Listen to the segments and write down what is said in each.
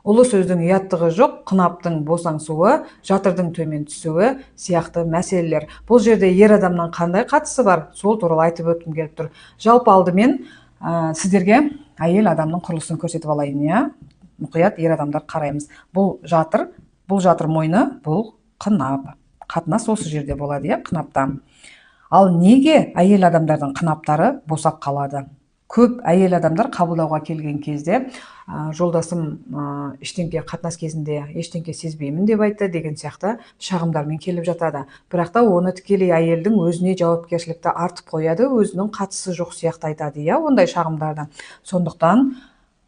Ұлы сөздің ұяттығы жоқ, қынаптың босаңсуы, жатырдың төмен түсуі сияқты мәселелер. Бұл жерде ер адамнан қандай қатысы бар? Сол туралы айтып өткім келіп тұр. Жалпы алдымен сіздерге әйел адамның құрылысын көрсетіп алайын, иә? Мұқият ер адамдар қараймыз. Бұл жатыр мойны, бұл қынап. Қатынас осы жерде болады, иә, қынапта. Ал неге әйел адамдардың қынаптары босап қалады? Көп әйел адамдар қабылдауға келген кезде жолдасым ештеңке қатынас кезінде ештеңке сезбеймін деп айтты деген сияқты шағымдармен келіп жатады. Бірақ та оны тікелей әйелдің өзіне жауапкершілікті артып қояды, өзінің қатысы жоқ сияқты айтады, иә, ондай шағымдарды. Сондықтан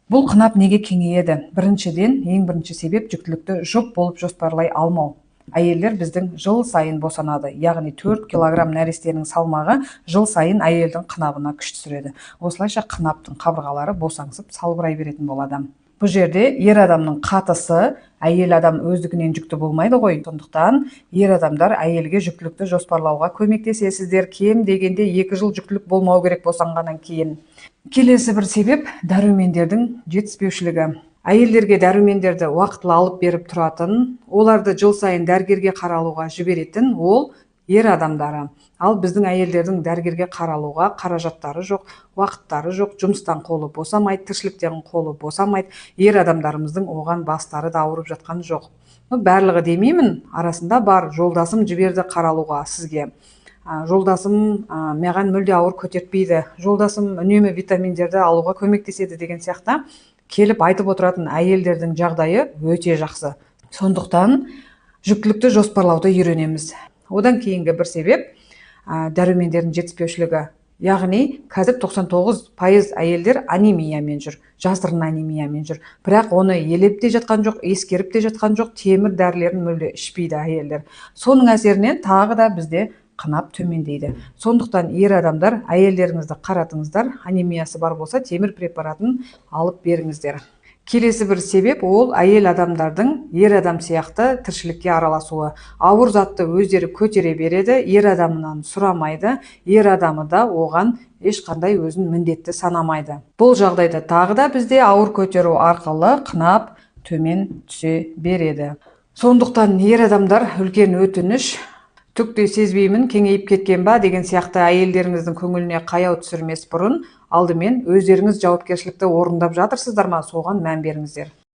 бұл қынап неге кеңейеді? Біріншіден, ең бірінші себеп жүктілікті жұп болып жоспарлай алмау. Әйелдер біздің жыл сайын босанады, яғни 4 килограмм нәрестенің салмағы жыл сайын әйелдің қынабына күш түсіреді. Осылайша қынаптың қабырғалары босаңсып салбырай беретін болады. Бұл жерде ер адамның қатысы, әйел адам өздігінен жүкті болмайды ғой. Сондықтан ер адамдар әйелге жүктілікті жоспарлауға көмектесесіздер. Кем дегенде 2 жыл жүктілік болмау керек босанғаннан кейін. Келесі бір себеп дәрумендердің жетіспеушілігі. Әйелдерге дәрумендерді уақытылы алып беріп тұратын, оларды жыл сайын дәрігерге қаралуға жіберетін ол ер адамдары. Ал біздің әйелдердің дәрігерге қаралуға қаражаттары жоқ, уақыттары жоқ, жұмыстан қолы босамайды, тіршіліктен қолы босамайды. Ер адамдарымыздың оған бастары да ауырып жатқан жоқ. Барлығы демеймін, арасында бар. Жолдасым жіберді қаралуға сізге. Жолдасым маған мүлде ауыр көтертпейді. Жолдасым үнемі витаминдерді алуға көмектеседі деген сияқты келіп айтып отыратын әйелдердің жағдайы өте жақсы. Сондықтан жүктілікті жоспарлауды үйренеміз. Одан кейінгі бір себеп дәрумендердің жетіспеушілігі. Яғни қазір 99% әйелдер анемиямен жүр, жасырын анемиямен жүр. Бірақ оны елеп те жатқан жоқ, ескеріп те жатқан жоқ, темір дәрілерін мүлде ішпейді әйелдер. Соның әсерінен тағы да бізде қынап төмендейді. Сондықтан ер адамдар әйелдеріңізді қаратыңыздар, анемиясы бар болса темір препаратын алып беріңіздер. Келесі бір себеп ол әйел адамдардың ер адам сияқты тіршілікке араласуы. Ауыр затты өздері көтере береді, ер адамынан сұрамайды, ер адамы да оған ешқандай өзін міндетті санамайды. Бұл жағдайда тағы да бізде ауыр көтеру арқылы қынап төмен түсе береді. Сондықтан ер адамдар үлкен өтініш, түкте сезбеймін, кеңейіп кеткен ба деген сияқты әйелдеріңіздің көңіліне қаяу түсірмес бұрын алдымен өздеріңіз жауапкершілікті орындап жатырсыздар ма, соған мән беріңіздер.